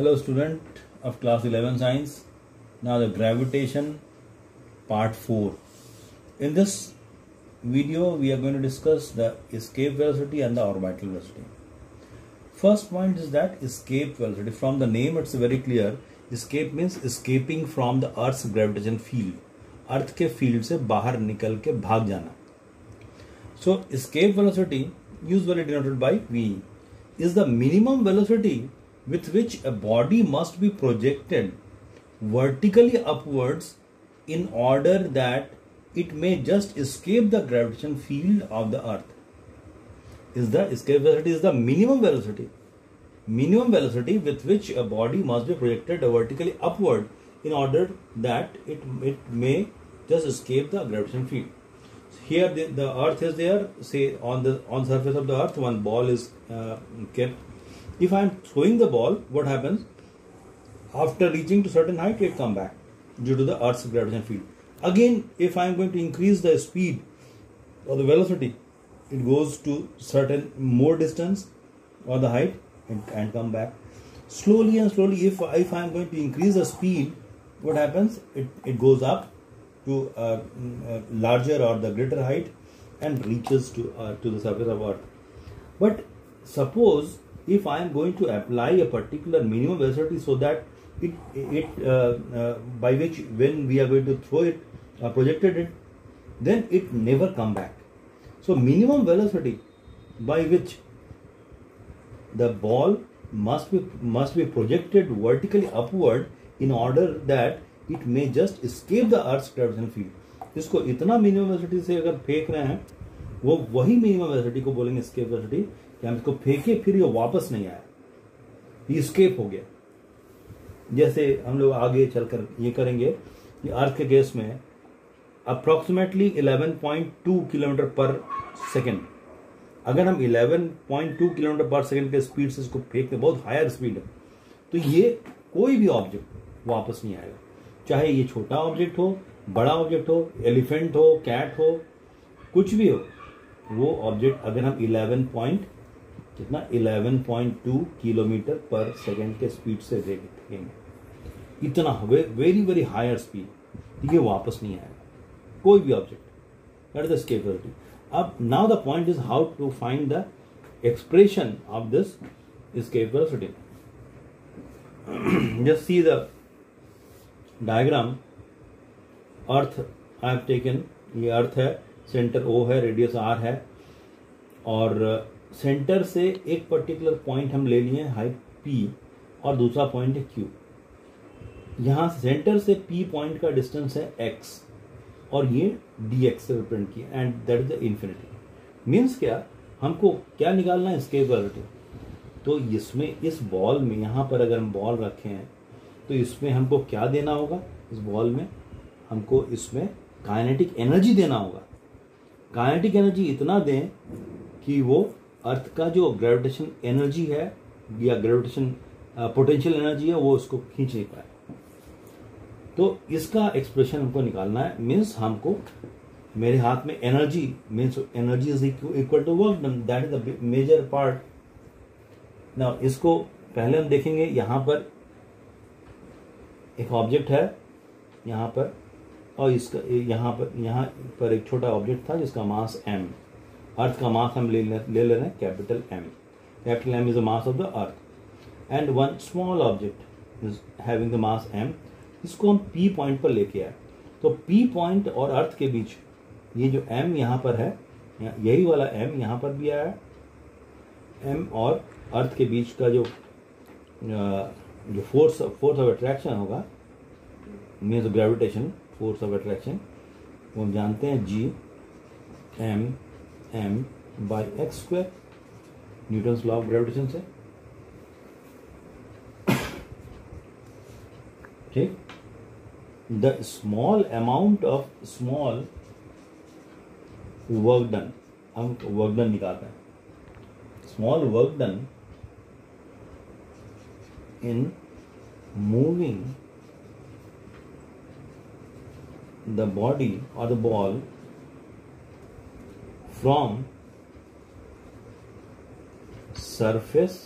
Hello student of class 11 science. Now the gravitation part 4. In this video we are going to discuss the escape velocity and the orbital velocity. First point is that escape velocity. From the name it's very clear. Escape means escaping from the earth's gravitation field. अर्थ के field से बाहर निकल के भाग जाना. So escape velocity, usually denoted by V, is the minimum velocity with which a body must be projected vertically upwards in order that it may just escape the gravitation field of the earth. The escape velocity is the minimum velocity with which a body must be projected vertically upward in order that it may just escape the gravitation field. Here the earth is there, say on surface of the earth one ball is kept. If I am throwing the ball, what happens? After reaching to certain height, it comes back due to the earth's gravitation field. Again, if I am going to increase the speed or the velocity, it goes to certain more distance or the height and come back. Slowly and slowly, if I am going to increase the speed, what happens? It goes up to larger or the greater height and reaches to the surface of earth. But suppose if I am going to apply a particular minimum velocity so that by which when we are going to throw it projected it, then it never come back. So minimum velocity by which the ball must be projected vertically upward in order that it may just escape the earth's gravitational field. इसको इतना minimum velocity से अगर फेंक रहे हैं, वो वही minimum velocity को बोलेंगे एस्केप वेलोसिटी, कि हम इसको फेंके फिर ये वापस नहीं आया, ये एस्केप हो गया. जैसे हम लोग आगे चलकर ये करेंगे कि अर्थ के केस में अप्रोक्सीमेटली 11.2 किलोमीटर पर सेकेंड, अगर हम 11.2 किलोमीटर पर सेकेंड के स्पीड से इसको फेंकते, बहुत हायर स्पीड है, तो ये कोई भी ऑब्जेक्ट वापस नहीं आएगा. चाहे ये छोटा ऑब्जेक्ट हो, बड़ा ऑब्जेक्ट हो, एलिफेंट हो, कैट हो, कुछ भी हो, वो ऑब्जेक्ट अगर हम 11.2 किलोमीटर पर सेकेंड के स्पीड से फेंकेंगे, इतना वेरी वेरी हायर स्पीड, ये वापस नहीं आएगा कोई भी object. That is escape velocity. अब now the point is how to find the expression of this escape velocity. Just see the diagram. Earth I have taken, ये अर्थ है, centre O है, रेडियस R है, और centre से एक particular point हम ले लिए हाइट P और दूसरा पॉइंट है Q. यहाँ सेंटर से P पॉइंट का डिस्टेंस है x और ये dx से रिप्रेजेंट किया, and that is the infinity. Means क्या, हमको क्या निकालना है? Escape velocity. तो इसमें इस बॉल में, यहाँ पर अगर हम बॉल रखे हैं तो इसमें हमको क्या देना होगा? इस बॉल में हमको इसमें काइनेटिक एनर्जी देना होगा. काइनेटिक एनर्जी इतना दें कि वो अर्थ का जो ग्रेविटेशन एनर्जी है या ग्रेविटेशन पोटेंशियल एनर्जी है वो उसको खींच नहीं पाए. तो इसका एक्सप्रेशन हमको निकालना है. मीन्स हमको, मेरे हाथ में energy, means energy is equal to work done. That is the major part. Now इसको पहले हम देखेंगे. यहाँ पर एक ऑब्जेक्ट है यहाँ पर, और इसका यहाँ पर एक छोटा ऑब्जेक्ट था जिसका मास m. अर्थ का मास हम ले ले रहे हैं capital M. Capital M is the mass of the earth, and one small object is having the mass m. इसको हम P पॉइंट पर लेके आए. तो P पॉइंट और अर्थ के बीच ये जो m यहाँ पर है, यही वाला m यहाँ पर भी आया. m और अर्थ के बीच का जो फोर्स ऑफ अट्रैक्शन होगा, means gravitation force of attraction, वो हम जानते हैं G(m)(m)/x², Newton's law of gravitation से. ठीक. The small amount of small work done, हम वर्क डन निकालते हैं. Small work done in moving the body or the ball from surface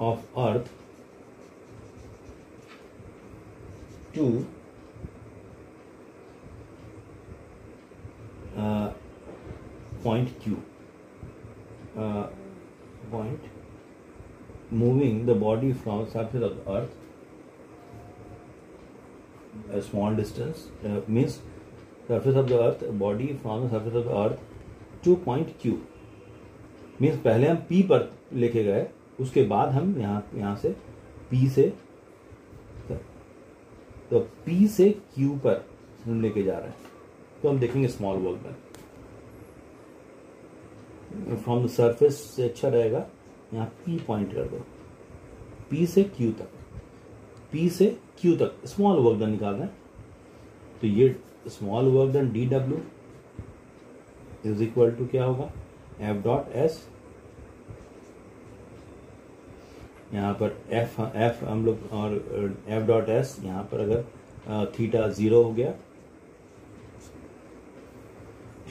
of earth to point Q, point moving the body from surface of the earth a small distance, means surface of the earth, body from the surface of the earth to point Q, means पहले हम P पर लेके गए, उसके बाद हम यहाँ से P से, तो P से Q पर हम लेके जा रहे हैं, तो हम देखेंगे small work done from the surface से अच्छा रहेगा, यहाँ P पॉइंट कर दो, P से Q तक, P से Q तक स्मॉल वर्क डन निकालना है। तो ये small work done DW is equal to क्या होगा, F डॉट S, यहाँ पर F हम लोग, और F डॉट S यहाँ पर अगर थीटा 0 हो गया,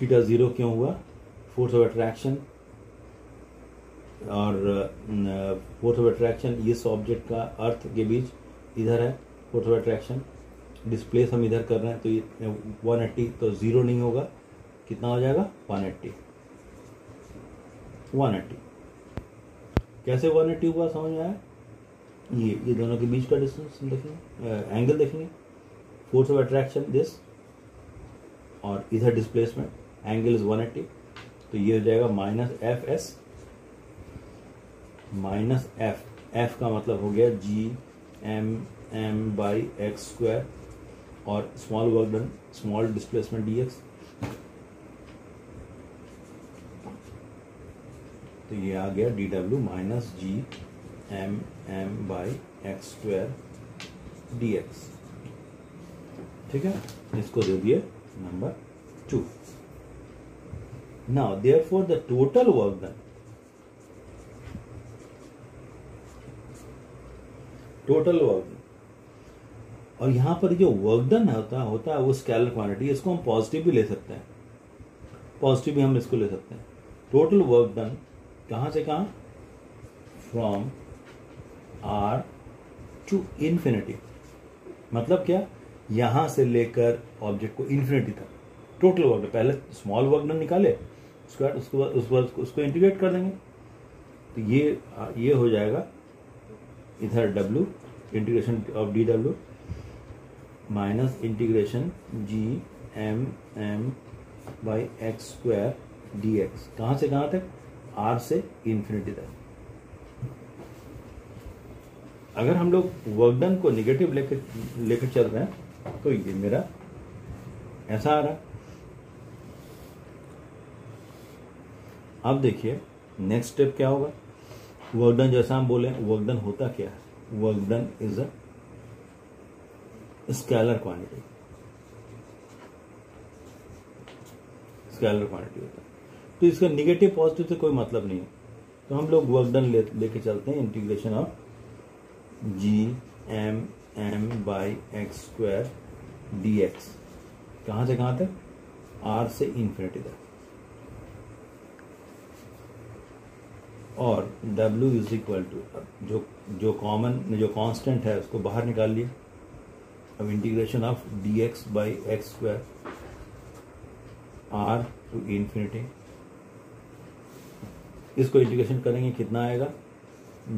थीटा 0 क्यों हुआ, फोर्स ऑफ अट्रैक्शन, और फोर्स ऑफ अट्रैक्शन इस ऑब्जेक्ट का अर्थ के बीच इधर है, फोर्स ऑफ अट्रैक्शन, डिस्प्लेस हम इधर कर रहे हैं, तो ये 180, तो 0 नहीं होगा, कितना हो जाएगा 180, 180। कैसे 180 हुआ समझ में आया, ये दोनों के बीच का डिस्टेंस देखेंगे, एंगल देखेंगे, फोर्स ऑफ अट्रैक्शन दिस, और इधर डिस्प्लेसमेंट, एंगल इज 180, तो ये हो जाएगा minus F S, minus F का मतलब हो गया G M by x square, और small work done, small displacement D X, तो ये आ गया D W minus G M by x square D X. ठीक है, इसको दे दिए number 2। Now, therefore, the total work done, और यहां पर जो वर्क डन होता है वो स्केलर क्वांटिटी, इसको हम पॉजिटिव भी ले सकते हैं, पॉजिटिव भी हम इसको ले सकते हैं। टोटल वर्क डन कहां से कहां, फ्रॉम R टू इन्फिनिटी, मतलब क्या, यहां से लेकर ऑब्जेक्ट को इन्फिनिटी तक टोटल वर्क। पहले स्मॉल वर्क डन निकाले, उसको इंटीग्रेट कर देंगे, तो ये हो जाएगा इधर W integration of DW minus integration GM by x square DX, कहां से कहां तक, R से इन्फिनिटी तक। अगर हम लोग वर्क डन को निगेटिव लेकर चल रहे हैं, तो ये मेरा ऐसा आ रहा है। अब देखिए नेक्स्ट स्टेप क्या होगा, वर्क डन जैसा हम बोले, वर्क डन होता क्या है, work done is a scalar quantity, scalar quantity होता है, तो इसका निगेटिव पॉजिटिव से कोई मतलब नहीं है, तो हम लोग वर्क डन लेके चलते हैं, integration of GM by x square DX, कहां से कहां तक, R से इन्फिनिटी तक, और W इज इक्वल टू जो कॉमन जो कांस्टेंट है उसको बाहर निकाल लिए। अब integration of DX by x square R to infinity, इसको इंटीग्रेशन करेंगे कितना आएगा,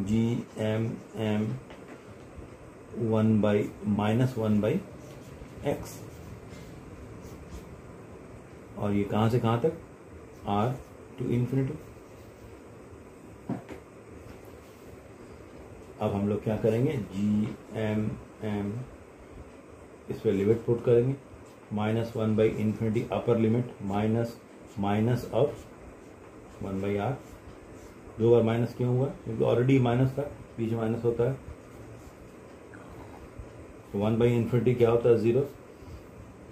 GM 1 by minus 1 by x, और ये कहां से कहां तक, R टू इन्फिनिटी। अब हम लोग क्या करेंगे, GM इस पर लिमिट पुट करेंगे, minus 1 by infinity upper limit, minus of 1 by R, 2 bar minus क्यों हुआ, क्योंकि ऑलरेडी माइनस था, बीच माइनस होता है, तो 1 बाई इन्फिनिटी क्या होता है 0,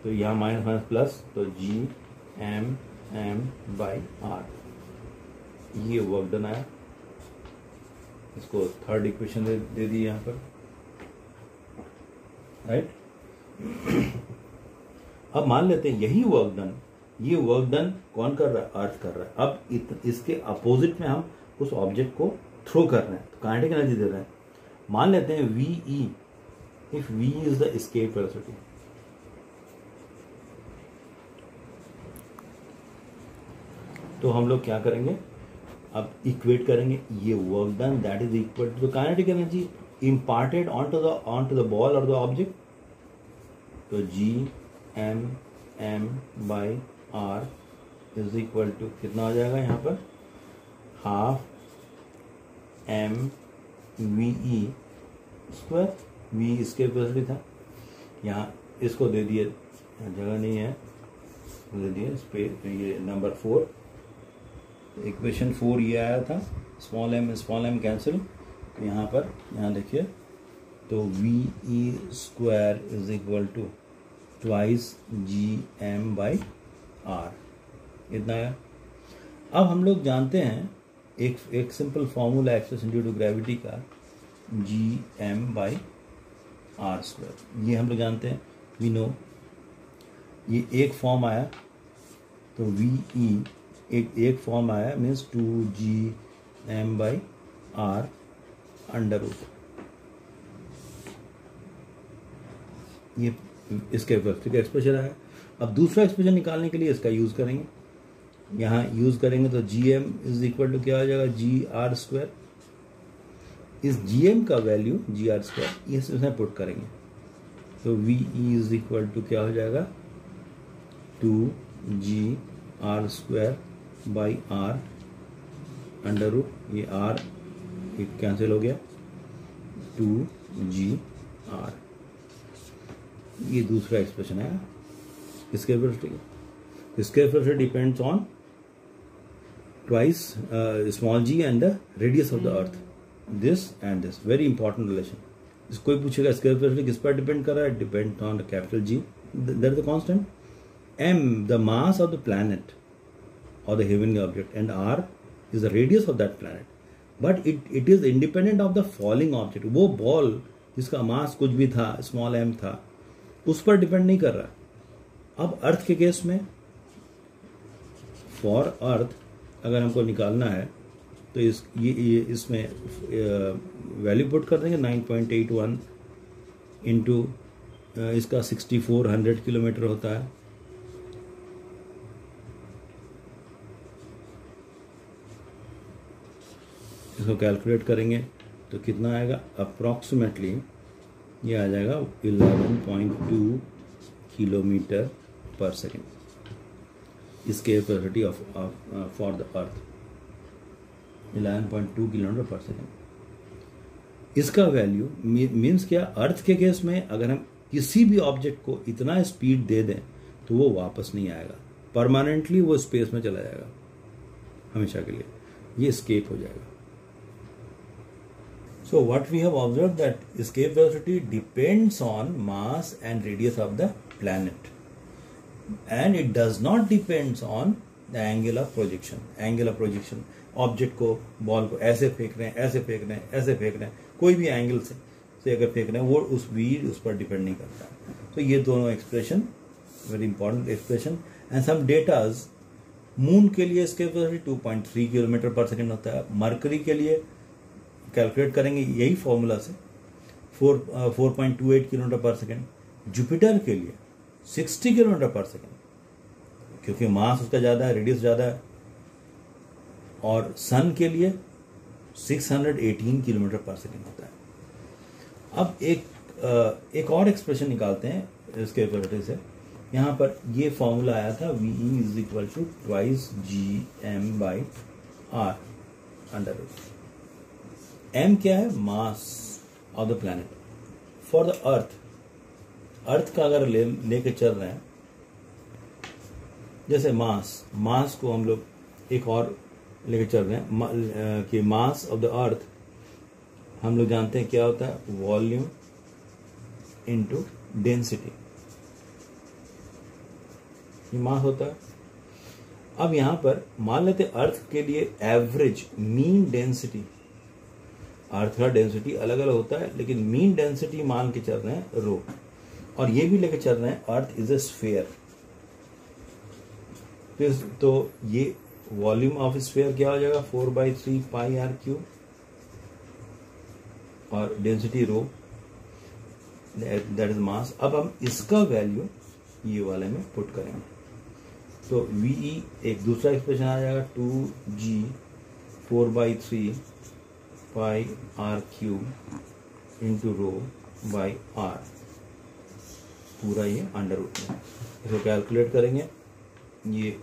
तो यहाँ माइनस माइनस प्लस, तो GM बाई R, ये वर्क डन आया। इसको थर्ड इक्वेशन दे दी यहाँ पर, राइट। अब मान लेते हैं यही वर्क डन, ये वर्क डन कौन कर रहा है, अर्थ कर रहा है। अब इसके अपोजिट में हम उस ऑब्जेक्ट को थ्रो कर रहे हैं तो काइनेटिक एनर्जी दे रहे हैं। मान लेते हैं VE, if V is the escape velocity, तो हम लोग क्या करेंगे, अब इक्वेट करेंगे ये work done that is equal to the kinetic energy imparted onto the ball or the object, तो Gm by R is equal to कितना हो जाएगा यहाँ पर, हाफ mVE स्क्वायर, V इसके वेलोसिटी था, यहाँ इसको दे दिए, जगह नहीं है दे दिए स्पेस, ये नंबर 4, इक्वेशन 4 ये आया था, स्मॉल m कैंसिल, तो यहाँ पर यहाँ देखिए तो VE square is equal to twice Gm by R, इतना है। अब हम लोग जानते हैं एक simple formula expression due to gravity का, Gm बाई R स्क्वायर, ये हम लोग जानते हैं, वी नो, ये एक फॉर्म आया तो VE एक फॉर्म आया means 2Gm by R under root, ये इसके वेलोसिटी का एक्सप्रेशन है। अब दूसरा एक्सप्रेशन निकालने के लिए इसका यूज करेंगे, यहाँ यूज करेंगे तो Gm इज इक्वल टू क्या हो जाएगा, GR स्क्वायर, इस Gm का वैल्यू GR स्क्वायर इसमें पुट करेंगे तो VE इज इक्वल टू क्या हो जाएगा, 2GR square by R under root, ये R एक कैंसिल हो गया, 2GR, ये दूसरा एक्सप्रेशन है। इसके velocity depends on twice small g and the radius of the earth, this and this, very important relation. कोई पूछेगा स्केलर वेलोसिटी किस पर डिपेंड कर रहा है, depend on the capital G, that is the constant, m the mass of the planet और the heavenly object, and r is the radius of that planet, but it is independent of the falling object. वो ball जिसका mass कुछ भी था, small m था, उस पर depend नहीं कर रहा। अब अर्थ के केस में, फॉर अर्थ अगर हमको निकालना है तो ये इसमें वैल्यू पुट कर देंगे, 9.81 इंटू इसका 6400 किलोमीटर होता है, इसको कैलकुलेट करेंगे तो कितना आएगा, अप्रॉक्सीमेटली ये आ जाएगा 11.2 किलोमीटर पर सेकेंड, इसके velocity of for the earth 11.2 kilometre पर सेकेंड। इसका वैल्यू मीन्स क्या, अर्थ के केस में अगर हम किसी भी ऑब्जेक्ट को इतना स्पीड दे दें तो वो वापस नहीं आएगा, परमानेंटली वो स्पेस में चला जाएगा हमेशा के लिए, ये एस्केप हो जाएगा। So what we have observed that escape velocity depends on mass and radius of the planet, and it does not depends on the angle of projection. Angle of projection, object को, ball को ऐसे फेंक रहे हैं, ऐसे फेंक रहे हैं, ऐसे फेंक रहे हैं, कोई भी एंगल से अगर फेंक रहे हैं, वो उस पर डिपेंड नहीं करता। तो ये दोनों expression very important expression. And some datas, moon के लिए escape velocity 2.3 किलोमीटर पर सेकेंड होता है, मरकरी के लिए कैलकुलेट करेंगे यही फॉर्मूला से 4.28 किलोमीटर पर सेकेंड, जुपिटर के लिए 60 किलोमीटर पर सेकेंड, क्योंकि मास उसका ज़्यादा है, रेडियस ज़्यादा है, और सन के लिए 618 किलोमीटर पर सेकेंड होता है। अब एक और एक्सप्रेशन निकालते हैं इसके वेलोसिटी से। यहाँ पर ये फॉर्मूला आया था, VE is equal to twice Gm by R under root. m क्या है, mass of the planet. For the earth का अगर लेके चल रहे हैं, जैसे मास को हम लोग एक और लेके चल रहे हैं कि मास ऑफ द अर्थ हम लोग जानते हैं क्या होता है, वॉल्यूम इनटू डेंसिटी, ये मास होता है। अब यहां पर मान लेते अर्थ के लिए एवरेज मीन डेंसिटी, अर्थ का डेंसिटी अलग अलग होता है, लेकिन मीन डेंसिटी मान के चल रहे हैं रो, और ये भी लेके चल रहे हैं अर्थ इज ए स्फीयर। तो ये वॉल्यूम ऑफ स्फीयर क्या हो जाएगा, 4/3 पाई r क्यूब और density rho, that is mass. अब हम इसका वैल्यू ये वाले में पुट करेंगे, तो VE एक दूसरा एक्सप्रेशन आ जाएगा 2G 4/3 pi R cube into rho by R, पूरा ये अंडर रूट में। इसको कैलकुलेट करेंगे, ये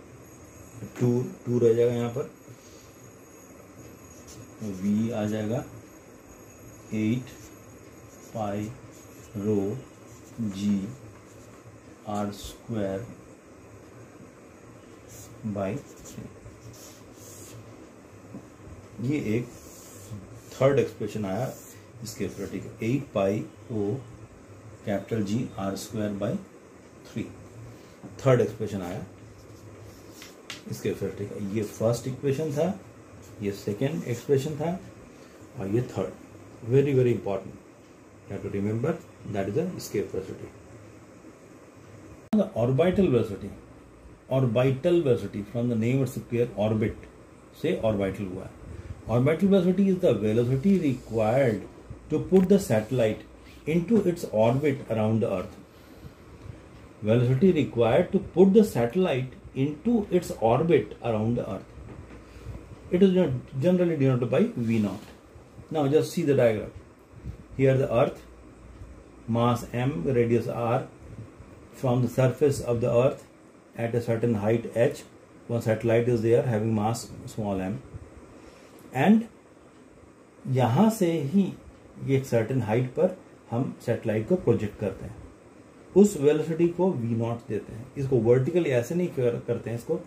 2 रह जाएगा यहाँ पर, V आ जाएगा 8 पाई रो G R स्क्वायर बाई 3। ये एक थर्ड एक्सप्रेशन आया इसके ऊपर, ठीक है। 8 pi O capital G R square by 3, third expression आया इसके ऊपर, ठीक है। ये फर्स्ट इक्वेशन था, ये सेकेंड एक्सप्रेशन था, और ये third. Very very important, you have to remember that is the escape velocity. The orbital velocity, orbital velocity from the name itself clear, orbit से orbital हुआ है। Orbital velocity is the velocity required to put the satellite into its orbit around the earth. Velocity required to put the satellite into its orbit around the earth. It is generally denoted by V0. Now just see the diagram. Here the earth, mass m, radius r, from the surface of the earth at a certain height h, one satellite is there having mass small m, and यहाँ से ही ये एक certain height पर हम satellite को project करते हैं, उस वेलोसिटी को v0 देते हैं। इसको वर्टिकली ऐसे नहीं करते हैं, इसको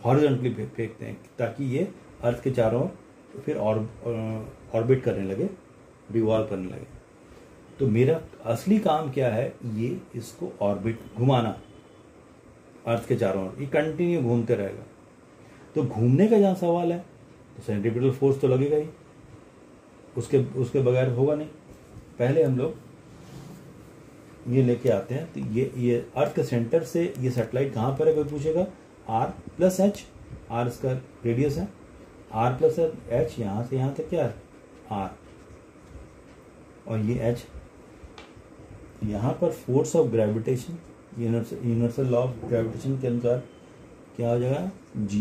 हॉरिजॉन्टली फेंकते हैं ताकि ये अर्थ के चारों ओर फिर ऑर्बिट करने लगे, रिवॉल्व करने लगे। तो मेरा असली काम क्या है, ये इसको ऑर्बिट घुमाना अर्थ के चारों ओर, ये कंटिन्यू घूमते रहेगा। तो घूमने का जहाँ सवाल है तो सेंट्रीपिटल फोर्स तो लगेगा ही, उसके बगैर होगा नहीं। पहले हम लोग ये लेके आते हैं, तो ये अर्थ के सेंटर से ये सैटेलाइट कहाँ पर है, कोई पूछेगा, r प्लस एच, r इसका रेडियस है, r प्लस एच, यहाँ से यहाँ तक क्या है r, और ये h। यहाँ पर force of gravitation, universal law of gravitation के अनुसार क्या हो जाएगा, g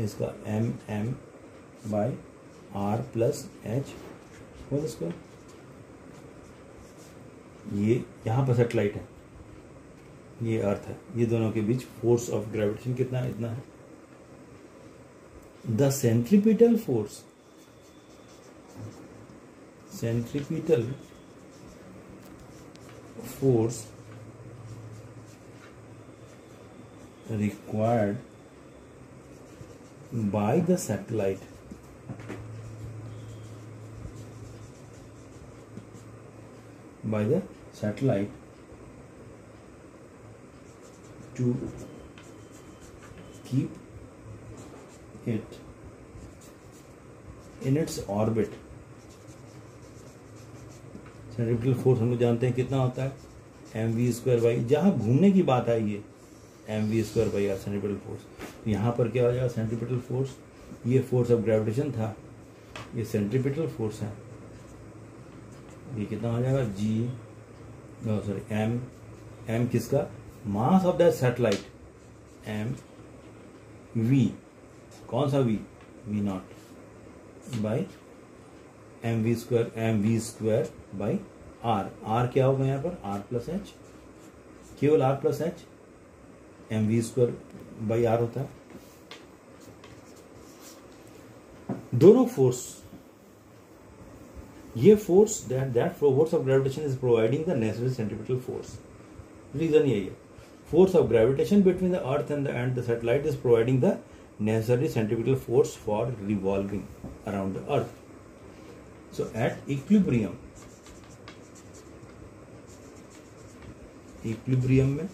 इसका m by r plus h whole square. ये यहाँ पर सैटेलाइट है, ये अर्थ है, ये दोनों के बीच फोर्स ऑफ ग्रेविटेशन कितना है, इतना है। The centripetal force, centripetal force required by the satellite to keep it in its orbit। Centripetal force हम लोग जानते हैं कितना होता है, mv स्क्वायर बाई, जहाँ घूमने की बात आई है mv square by r centripetal force. यहाँ पर क्या हो जाएगा, सेंट्रीपिटल फोर्स, ये फोर्स ऑफ ग्रेविटेशन था, ये सेंट्रीपिटल फोर्स है, ये कितना हो जाएगा, m किसका, mass of that satellite, m v, कौन सा v, v0 by mv square by r क्या होगा यहाँ पर, r प्लस एच, केवल r plus h, mv square by r होता है। दोनों फोर्स, ये force, that force of gravitation is providing the necessary centripetal force. Reason यही है, force of gravitation between the earth and the satellite is providing the necessary centripetal force for revolving around the earth. So at equilibrium में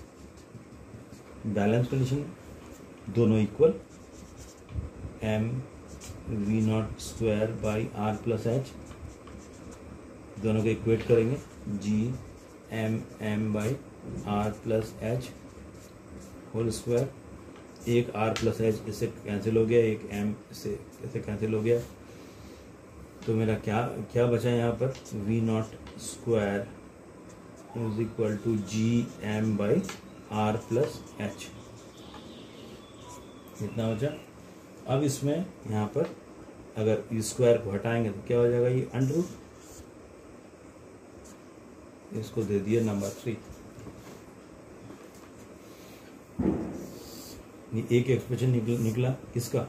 balance condition, दोनों equal, m v0 square by r plus h, दोनों को equate करेंगे, g m by r plus h whole square, एक r plus h इससे cancel हो गया, एक m इससे कैंसिल हो गया, तो मेरा क्या क्या बचा यहाँ पर, v naught square is equal to g M by r plus h, इतना बचा। अब इसमें यहाँ पर अगर स्क्वायर को हटाएंगे तो क्या हो जाएगा, ये अंडर रूट, इसको दे दिया नंबर 3। ये एक एक्सप्रेशन निकला किसका,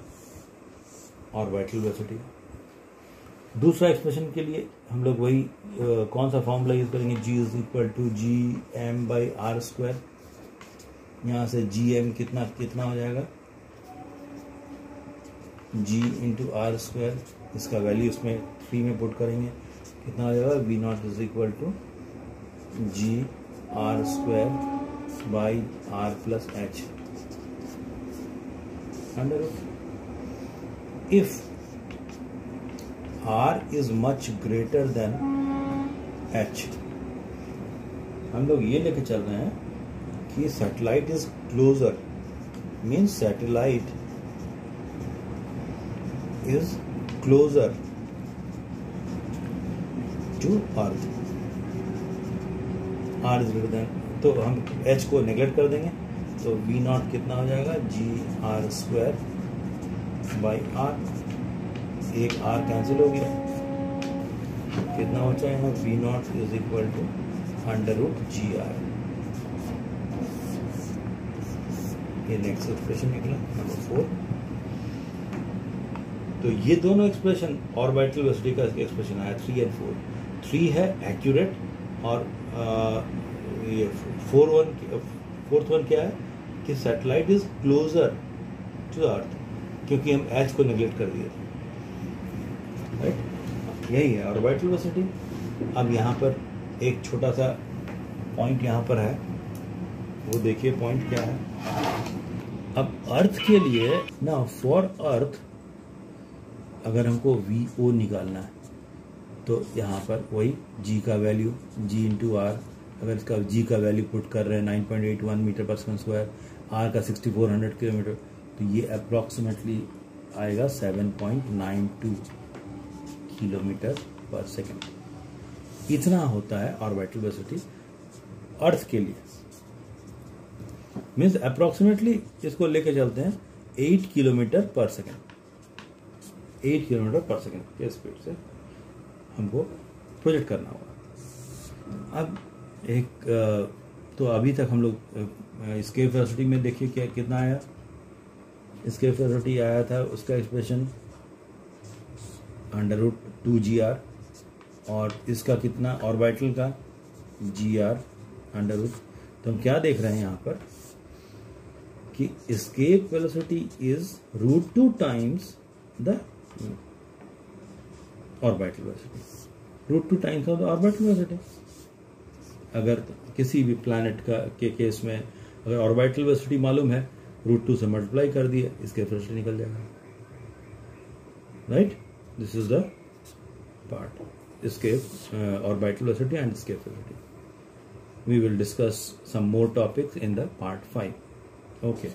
ऑर्बिटल वेलोसिटी का। दूसरा एक्सप्रेशन के लिए हम लोग वही कौन सा फॉर्मूला यूज करेंगे, g is equal to g M by r square. यहाँ से जी एम कितना कितना हो जाएगा, g इंटू आर स्क्वायर, इसका वैल्यू इसमें 3 में पुट करेंगे, कितना हो जाएगा, v naught is equal to g r square by r plus h under root. If r is much greater than h, हम लोग ये लेके चल रहे हैं कि satellite is closer, means satellite is closer to earth, r is greater than, तो हम h को नेग्लेक्ट कर देंगे, तो v नॉट कितना हो जाएगा, g r square by r, एक r कैंसिल हो गया, कितना बचा है यहाँ, v naught is equal to under root g r. ये नेक्स्ट एक्सप्रेशन निकला नंबर 4। तो ये दोनों एक्सप्रेशन ऑर्बिटल वेलोसिटी का एक्सप्रेशन आया 3 और 4। 3 है एक्यूरेट, और ये फोर्थ वन क्या है कि satellite is closer to earth, क्योंकि हम एच को नेग्लेक्ट कर दिए थे, राइट। यही है ऑर्बिटल वेलोसिटी। अब यहाँ पर एक छोटा सा पॉइंट यहाँ पर है, वो देखिए पॉइंट क्या है। अब अर्थ के लिए ना, फॉर अर्थ अगर हमको वी ओ निकालना है तो यहाँ पर वही g का वैल्यू, g इंटू आर, अगर इसका g का वैल्यू पुट कर रहे हैं 9.81 मीटर पर सेकंड स्क्वायर, r का 6400 किलोमीटर, तो ये अप्रॉक्सीमेटली आएगा 7.92 किलोमीटर पर सेकंड। इतना होता है ऑर्बिटल वेलोसिटी अर्थ के लिए, मीन्स अप्रॉक्सीमेटली इसको लेके चलते हैं 8 किलोमीटर पर सेकंड, 8 किलोमीटर पर सेकंड के स्पीड से हमको प्रोजेक्ट करना होगा। अब एक तो अभी तक हम लोग स्केप वेलोसिटी में देखिए क्या कितना आया, स्केप वेलोसिटी आया था उसका एक्सप्रेशन अंडर रूट 2gr, और इसका कितना ऑर्बिटल का gr अंडर रूट। तो हम क्या देख रहे हैं यहाँ पर कि escape velocity is √2 times the orbital velocity, √2 times of the orbital velocity. अगर किसी भी प्लैनेट का के केस में अगर ऑर्बिटल वेलोसिटी मालूम है, √2 से मल्टीप्लाई कर दिए, इसके वेलोसिटी निकल जाएगा, right. This is the part, escape orbital velocity and escape velocity. We will discuss some more topics in the part 5. Okay.